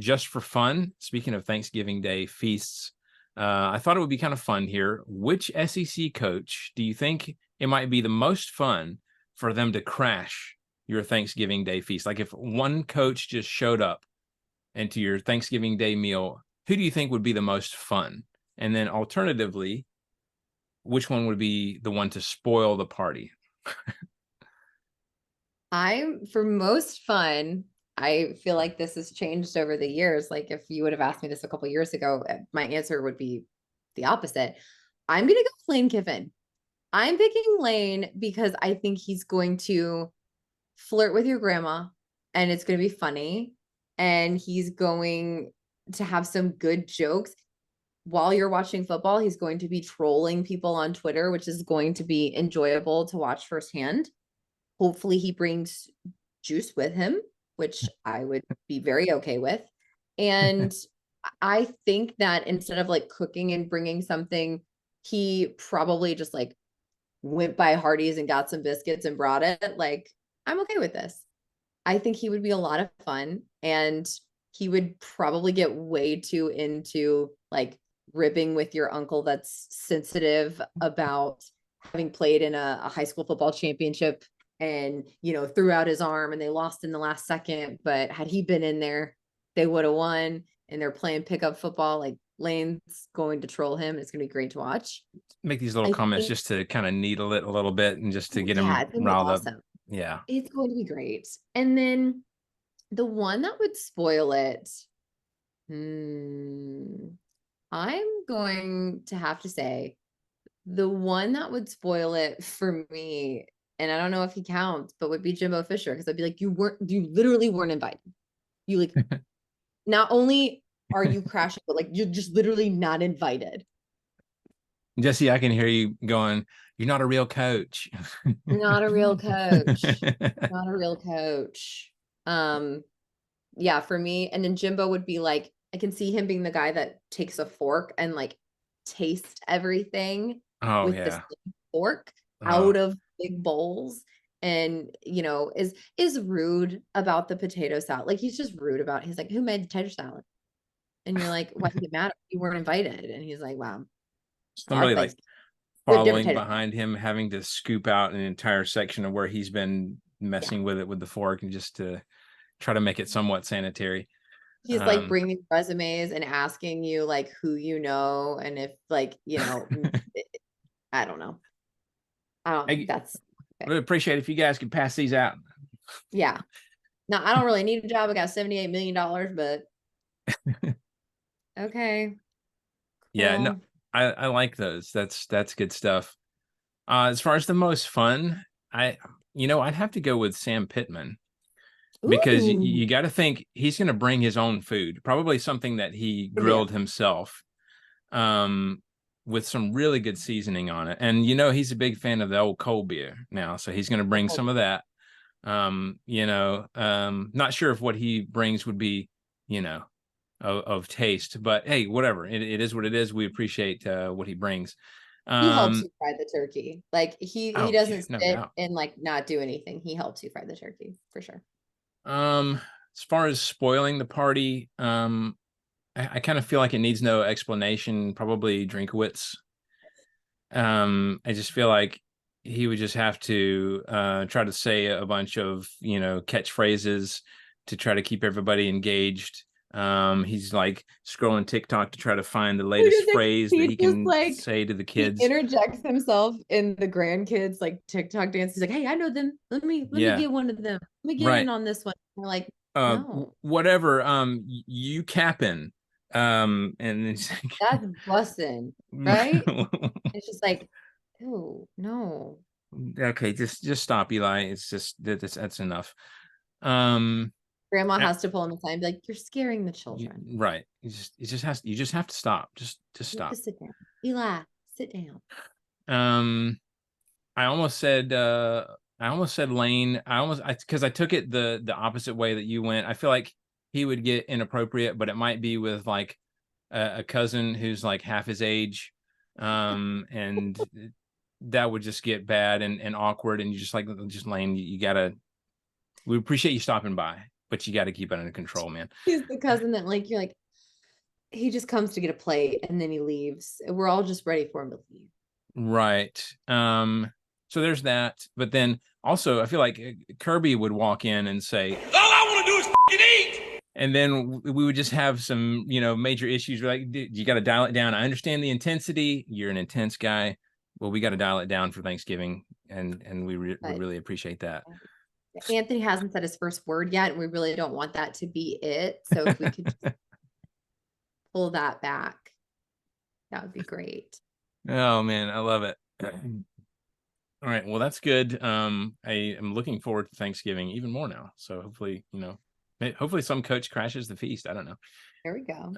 just for fun, speaking of Thanksgiving Day feasts, I thought it would be kind of fun here. Which SEC coach do you think it might be the most fun for them to crash your Thanksgiving Day feast? Like if one coach just showed up into your Thanksgiving Day meal, who do you think would be the most fun? And then alternatively, which one would be the one to spoil the party? For most fun, I feel like this has changed over the years. Like if you would have asked me this a couple years ago, my answer would be the opposite. I'm going to go Lane Kiffin. I'm picking Lane because I think he's going to flirt with your grandma and it's going to be funny. And he's going to have some good jokes. While you're watching football, he's going to be trolling people on Twitter, which is going to be enjoyable to watch firsthand. Hopefully he brings juice with him, which I would be very okay with. And I think that instead of like cooking and bringing something, he probably just like went by Hardee's and got some biscuits and brought it. Like, I'm okay with this. I think he would be a lot of fun and he would probably get way too into like ribbing with your uncle that's sensitive about having played in a high school football championship and threw out his arm and they lost in the last second, but had he been in there they would have won, and they're playing pickup football. Like, Lane's going to troll him. It's going to be great to watch. Make these little I comments think, just to kind of needle it a little bit and just to get yeah, him it's going to be riled up. awesome. Yeah. It's going to be great. And then the one that would spoil it, I'm going to have to say the one that would spoil it for me, and I don't know if he counts, but would be Jimbo Fisher, because I'd be like, you literally weren't invited. You like, not only are you crashing, but like you're just literally not invited. Jesse, I can hear you going, you're not a real coach. Not a real coach. Not a real coach. Um, yeah, for me. And then Jimbo would be like, I can see him being the guy that takes a fork and like taste everything Oh with the yeah. same fork Oh. out of big bowls, and is rude about the potato salad. Like, he's just rude about it. He's like, who made the potato salad? And you're like, why does it matter? You weren't invited. And he's like, wow, our Somebody like Thanksgiving, good following potato salad. behind him, having to scoop out an entire section of where he's been Yeah. messing with it with the fork and just to try to make it somewhat sanitary. He's like Um, bringing resumes and asking you like who and if like, I don't know. I don't, I that's okay. would appreciate if you guys could pass these out. Yeah. No, I don't really need a job. I got $78 million, but okay, Yeah, no, cool. I like those. That's good stuff. As far as the most fun, I'd have to go with Sam Pittman because Ooh, you got to think he's going to bring his own food, probably something that he good for grilled you. himself, um, with some really good seasoning on it. And he's a big fan of the old cold beer now, so he's going to bring some of that. Not sure if what he brings would be, you know, of taste, but hey, whatever. It is what it is. We appreciate what he brings. He helps Um, you fry the turkey. Like, he oh, doesn't no sit doubt. and like not do anything. He helps you fry the turkey for sure. Um, as far as spoiling the party, I kind of feel like it needs no explanation. Probably Drinkowitz. I just feel like he would just have to try to say a bunch of catchphrases to try to keep everybody engaged. He's like scrolling TikTok to try to find the He latest just phrase that he he just can like say to the he kids. interjects himself in the grandkids like TikTok dance. He's like, "Hey, I know them. Let me Yeah, get one of them. Let me get in right. on this one." And we're like, no, Whatever. You capping. And it's that's bussin', right? It's just like, oh no. okay, just stop, Eli. It's just that's enough. Um, Grandma uh, has to pull him aside and be like, "You're scaring the children. right. You just have to stop. Just You have to stop. sit down. Eli, sit down." Um, I almost said Lane. Because I took it the opposite way that you went. I feel like he would get inappropriate, but it might be with like a cousin who's like half his age. And that would just get bad and awkward, and you just Lane, we appreciate you stopping by. but you got to keep it under control, man. He's the cousin that like, you're like, he just comes to get a plate and then he leaves. We're all just ready for him to leave. Right. So there's that. But then also, I feel like Kirby would walk in and say, "All I want to do is fucking eat." And then we would just have some, major issues. We're like, you got to dial it down. I understand the intensity. You're an intense guy. Well, we got to dial it down for Thanksgiving, and we really appreciate that. Anthony hasn't said his first word yet, and we really don't want that to be it. So if we could just pull that back, that would be great. Oh man, I love it. All right, well, that's good. I am looking forward to Thanksgiving even more now. So hopefully, hopefully some coach crashes the feast. I don't know. There we go.